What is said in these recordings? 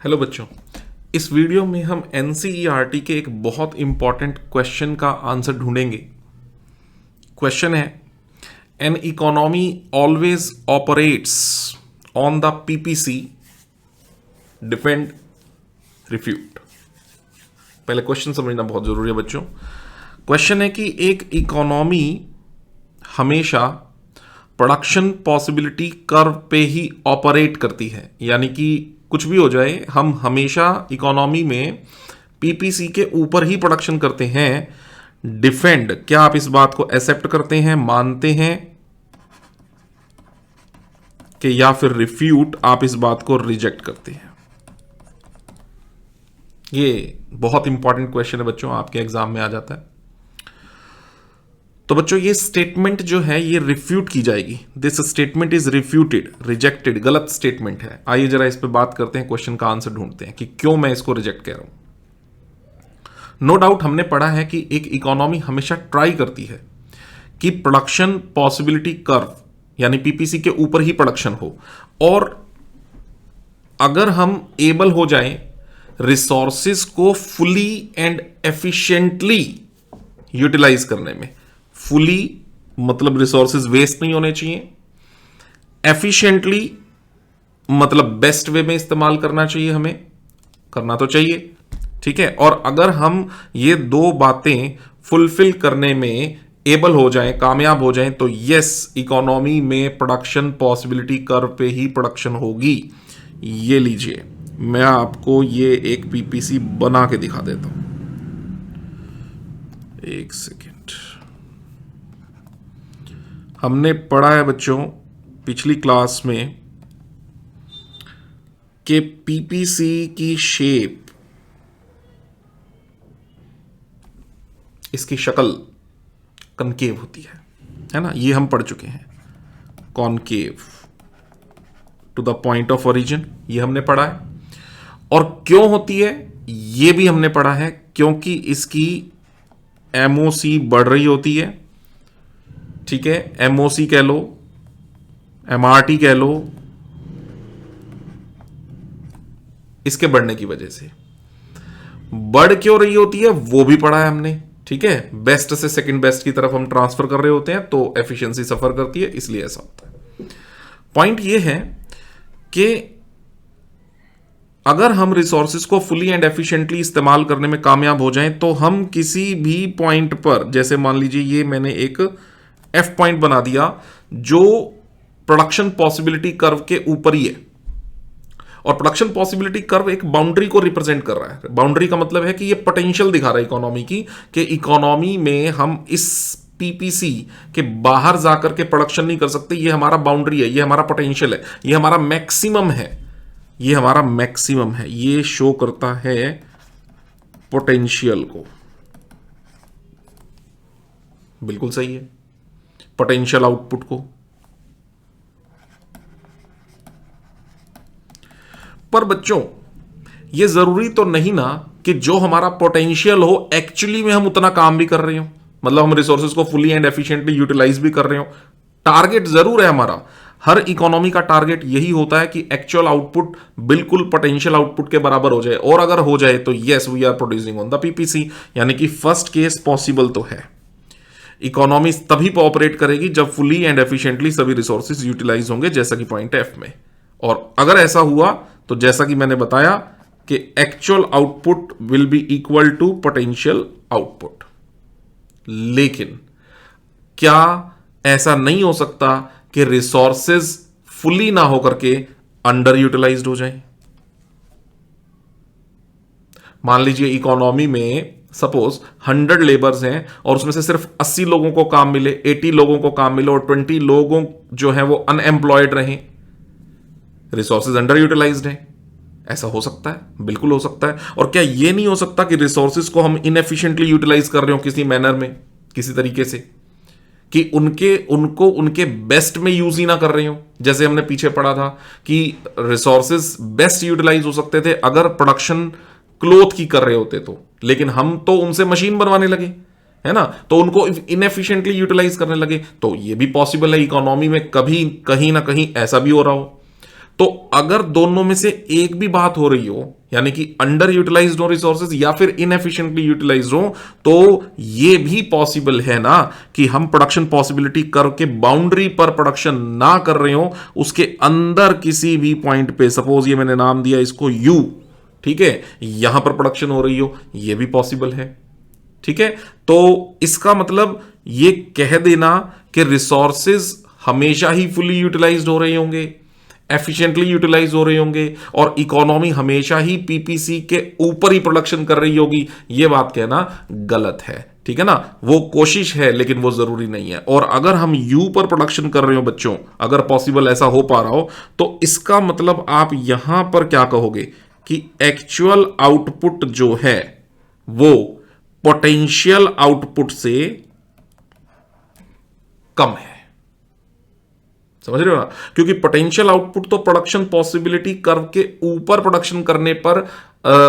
Hello बच्चों, इस video में हम एनसीईआरटी के एक बहुत इंपॉर्टेंट क्वेश्चन का आंसर ढूंढेंगे। क्वेश्चन है, an economy always operates on the PPC, defend, refute. पहले क्वेश्चन समझना बहुत जरूरी है बच्चों। क्वेश्चन है कि एक इकोनॉमी हमेशा प्रोडक्शन पॉसिबिलिटी कर्व पे ही ऑपरेट करती है, यानी कि कुछ भी हो जाए हम हमेशा इकोनॉमी में पीपीसी के ऊपर ही प्रोडक्शन करते हैं। डिफेंड, क्या आप इस बात को एक्सेप्ट करते हैं, मानते हैं कि या फिर रिफ्यूट, आप इस बात को रिजेक्ट करते हैं। ये बहुत इंपॉर्टेंट क्वेश्चन है बच्चों, आपके एग्जाम में आ जाता है। तो बच्चों ये स्टेटमेंट जो है ये रिफ्यूट की जाएगी। This statement is refuted, rejected, गलत स्टेटमेंट है। आइए जरा इस पे बात करते हैं, क्वेश्चन का आंसर ढूंढते हैं कि क्यों मैं इसको रिजेक्ट कह रहा हूं। नो डाउट हमने पढ़ा है कि एक इकोनॉमी हमेशा ट्राई करती है कि प्रोडक्शन पॉसिबिलिटी कर्व यानी पीपीसी के ऊपर ही प्रोडक्शन हो, और अगर हम एबल हो जाएं रिसोर्सेज को फुली एंड एफिशिएंटली यूटिलाइज करने में। फुली मतलब रिसोर्सेज वेस्ट नहीं होने चाहिए, एफिशिएंटली मतलब बेस्ट वे में इस्तेमाल करना चाहिए, हमें करना तो चाहिए, ठीक है। और अगर हम ये दो बातें फुलफिल करने में एबल हो जाएं, कामयाब हो जाएं, तो यस, इकोनॉमी में प्रोडक्शन पॉसिबिलिटी कर्व पे ही प्रोडक्शन होगी। ये लीजिए, मैं आपको ये एक पीपीसी बना के दिखा देता हूं, एक सेकेंड। हमने पढ़ा है बच्चों पिछली क्लास में कि पीपीसी की शेप, इसकी शक्ल कनकेव होती है ना, ये हम पढ़ चुके हैं। Concave to the point of origin, ये हमने पढ़ा है। और क्यों होती है ये भी हमने पढ़ा है, क्योंकि इसकी एमओसी बढ़ रही होती है, ठीक है। एमओसी कह लो, एमआरटी कह लो, इसके बढ़ने की वजह से बढ़ क्यों रही होती है वो भी पढ़ा है हमने, ठीक है। बेस्ट से सेकंड बेस्ट की तरफ हम ट्रांसफर कर रहे होते हैं तो एफिशिएंसी सफर करती है, इसलिए ऐसा होता है। पॉइंट ये है कि अगर हम रिसोर्सेज को फुली एंड एफिशिएंटली इस्तेमाल करने में कामयाब हो जाएं तो हम किसी भी पॉइंट पर, जैसे मान लीजिए ये मैंने एक एफ पॉइंट बना दिया जो प्रोडक्शन पॉसिबिलिटी कर्व के ऊपर ही है, और प्रोडक्शन पॉसिबिलिटी कर्व एक बाउंड्री को रिप्रेजेंट कर रहा है। बाउंड्री का मतलब है कि ये पोटेंशियल दिखा रहा है इकोनॉमी की, कि इकोनॉमी में हम इस पीपीसी के बाहर जाकर के प्रोडक्शन नहीं कर सकते, ये हमारा बाउंड्री है, ये हमारा पोटेंशियल है, ये हमारा मैक्सिमम है, ये हमारा मैक्सिमम है। ये शो करता है पोटेंशियल को, बिल्कुल सही है, पोटेंशियल आउटपुट को। पर बच्चों ये जरूरी तो नहीं ना कि जो हमारा पोटेंशियल हो एक्चुअली में हम उतना काम भी कर रहे हो, मतलब हम रिसोर्सेज को फुली एंड एफिशिएंटली यूटिलाइज भी कर रहे हो। टारगेट जरूर है हमारा, हर इकोनॉमी का टारगेट यही होता है कि एक्चुअल आउटपुट बिल्कुल पोटेंशियल आउटपुट के बराबर हो जाए, और अगर हो जाए तो yes, we are producing on the PPC, यानी कि फर्स्ट केस पॉसिबल तो है। इकोनॉमी तभी ऑपरेट करेगी जब फुली एंड एफिशिएंटली सभी रिसोर्सेज यूटिलाइज होंगे, जैसा कि पॉइंट एफ में। और अगर ऐसा हुआ तो जैसा कि मैंने बताया कि actual output will be equal to potential output. लेकिन क्या ऐसा नहीं हो सकता कि रिसोर्सेज फुली ना होकर के अंडर यूटिलाइज्ड हो जाए? मान लीजिए इकोनॉमी में सपोज 100 लेबर्स हैं और उसमें से सिर्फ 80 लोगों को काम मिले, 80 लोगों को काम मिले, और 20 लोगों जो है वो अनएम्प्लॉयड रहे, रिसोर्सेज अंडर यूटिलाइज्ड हैं। ऐसा हो सकता है, बिल्कुल हो सकता है। और क्या यह नहीं हो सकता कि रिसोर्सेज को हम इनएफिशिएंटली यूटिलाइज कर रहे हो किसी मैनर में, किसी तरीके से, कि उनके बेस्ट में यूज ही ना कर रहे हो? जैसे हमने पीछे पढ़ा था कि रिसोर्सेज बेस्ट यूटिलाइज हो सकते थे अगर प्रोडक्शन क्लोथ की कर रहे होते तो, लेकिन हम तो उनसे मशीन बनवाने लगे, है ना, तो उनको इनएफिशिएंटली यूटिलाइज करने लगे। तो ये भी पॉसिबल है इकोनॉमी में कभी कहीं ना कहीं ऐसा भी हो रहा हो। तो अगर दोनों में से एक भी बात हो रही हो, यानी कि अंडर यूटिलाइज्ड हो रिसोर्सेज या फिर इनएफिशिएंटली यूटिलाइज्ड हो, तो ये भी पॉसिबल है ना कि हम प्रोडक्शन पॉसिबिलिटी करके बाउंड्री पर प्रोडक्शन ना कर रहे हो, उसके अंदर किसी भी पॉइंट पे, सपोज ये मैंने नाम दिया इसको यू, ठीक है, यहां पर प्रोडक्शन हो रही हो, ये भी पॉसिबल है। ठीक है, तो इसका मतलब ये कह देना कि रिसोर्सेज हमेशा ही फुली यूटिलाइज्ड हो रहे होंगे, एफिशिएंटली यूटिलाइज हो रहे होंगे, और इकोनॉमी हमेशा ही पीपीसी के ऊपर ही प्रोडक्शन कर रही होगी, ये बात कहना गलत है। ठीक है ना, वो कोशिश है लेकिन वो जरूरी नहीं है। और अगर हम यू पर प्रोडक्शन कर रहे हो बच्चों, अगर पॉसिबल ऐसा हो पा रहा हो, तो इसका मतलब आप यहां पर क्या कहोगे कि एक्चुअल आउटपुट जो है वो पोटेंशियल आउटपुट से कम है। समझ रहे हो ना, क्योंकि पोटेंशियल आउटपुट तो प्रोडक्शन पॉसिबिलिटी कर्व के ऊपर प्रोडक्शन करने पर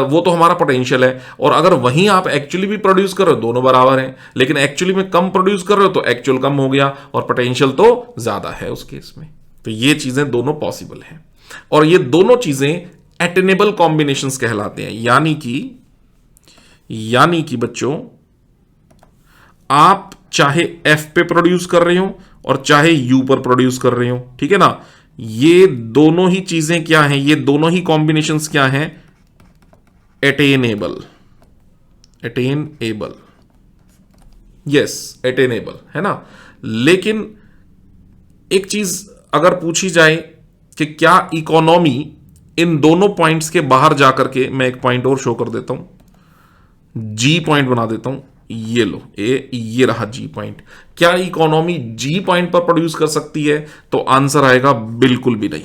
वो तो हमारा पोटेंशियल है, और अगर वहीं आप एक्चुअली भी प्रोड्यूस कर रहे हो, दोनों बराबर हैं, लेकिन एक्चुअली में कम प्रोड्यूस कर रहे हो तो एक्चुअल कम हो गया और पोटेंशियल तो ज्यादा है उस केस में। तो ये चीजें दोनों पॉसिबल हैं, और ये दोनों चीजें एटेनेबल कॉम्बिनेशंस कहलाते हैं। यानी कि बच्चों, आप चाहे एफ पे प्रोड्यूस कर रहे हो और चाहे यू पर प्रोड्यूस कर रहे हो, ठीक है ना, ये दोनों ही चीजें क्या हैं, ये दोनों ही कॉम्बिनेशंस क्या हैं, एटेनेबल। यस, एटेनेबल है ना। लेकिन एक चीज अगर पूछी जाए कि क्या इकोनॉमी इन दोनों पॉइंट्स के बाहर जाकर के, मैं एक पॉइंट और शो कर देता हूं, जी पॉइंट बना देता हूं, ये लो, ये रहा जी पॉइंट, क्या इकोनॉमी जी पॉइंट पर प्रोड्यूस कर सकती है? तो आंसर आएगा बिल्कुल भी नहीं,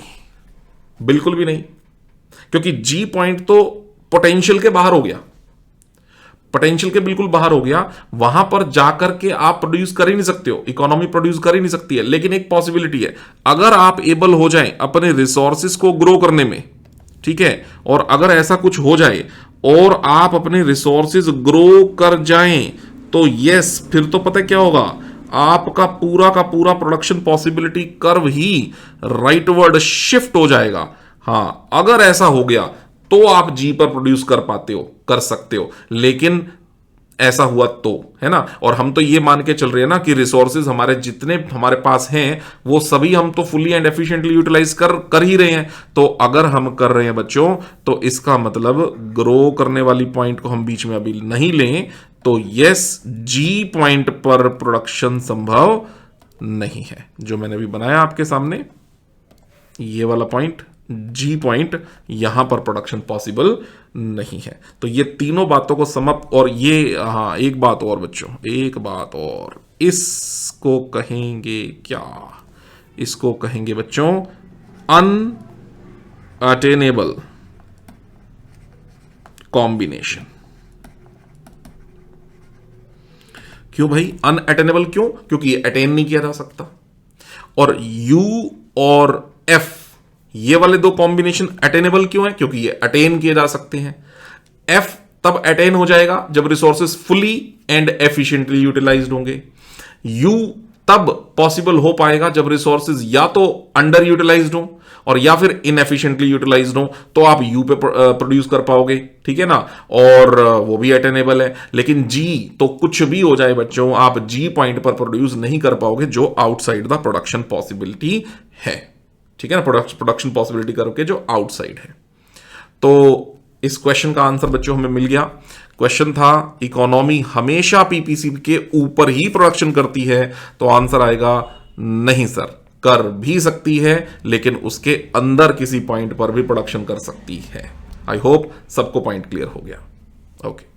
बिल्कुल भी नहीं, क्योंकि जी पॉइंट तो पोटेंशियल के बाहर हो गया, पोटेंशियल के बिल्कुल बाहर हो गया, वहां पर जाकर के आप प्रोड्यूस कर ही नहीं सकते हो, इकोनॉमी प्रोड्यूस कर ही नहीं सकती है। लेकिन एक पॉसिबिलिटी है, अगर आप एबल हो जाएं अपने रिसोर्सेज को ग्रो करने में, ठीक है, और अगर ऐसा कुछ हो जाए और आप अपने रिसोर्सेज ग्रो कर जाएं, तो यस, फिर तो पता क्या होगा, आपका पूरा का पूरा प्रोडक्शन पॉसिबिलिटी कर्व ही राइटवर्ड शिफ्ट हो जाएगा। हां, अगर ऐसा हो गया तो आप जी पर प्रोड्यूस कर पाते हो, कर सकते हो, लेकिन ऐसा हुआ तो, है ना। और हम तो ये मान के चल रहे हैं ना कि रिसोर्सेज हमारे जितने हमारे पास हैं वो सभी हम तो फुली एंड एफिशिएंटली यूटिलाइज कर ही रहे हैं। तो अगर हम कर रहे हैं बच्चों, तो इसका मतलब ग्रो करने वाली पॉइंट को हम बीच में अभी नहीं लें, तो यस, जी पॉइंट पर प्रोडक्शन संभव नहीं है। जो मैंने अभी बनाया आपके सामने, ये वाला पॉइंट, जी पॉइंट, यहां पर प्रोडक्शन पॉसिबल नहीं है। तो ये तीनों बातों को समअप, और ये, हाँ, एक बात और बच्चों, एक बात और, इसको कहेंगे क्या, इसको कहेंगे बच्चों अनअटेनेबल कॉम्बिनेशन। क्यों भाई अनअटेनेबल? क्यों? क्योंकि ये अटेन नहीं किया जा सकता। और यू और एफ, ये वाले दो कॉम्बिनेशन अटेनेबल क्यों है? क्योंकि ये अटेन किए जा सकते हैं। एफ तब अटेन हो जाएगा जब resources fully and efficiently utilised होंगे। यू तब पॉसिबल हो पाएगा जब रिसोर्सेज या तो अंडर यूटिलाइज्ड हो और या फिर इनएफिशिएंटली यूटिलाइज्ड हो, तो आप यू पे प्रोड्यूस कर पाओगे, ठीक है ना, और वो भी अटेनेबल है। लेकिन जी तो कुछ भी हो जाए बच्चों, आप जी पॉइंट पर प्रोड्यूस नहीं कर पाओगे जो आउटसाइड द प्रोडक्शन पॉसिबिलिटी है, ठीक है ना, प्रोडक्शन पॉसिबिलिटी करके जो आउटसाइड है। तो इस क्वेश्चन का आंसर बच्चों हमें मिल गया। क्वेश्चन था इकोनॉमी हमेशा पीपीसी के ऊपर ही प्रोडक्शन करती है, तो आंसर आएगा नहीं सर, कर भी सकती है लेकिन उसके अंदर किसी पॉइंट पर भी प्रोडक्शन कर सकती है। आई होप सबको पॉइंट क्लियर हो गया। ओके।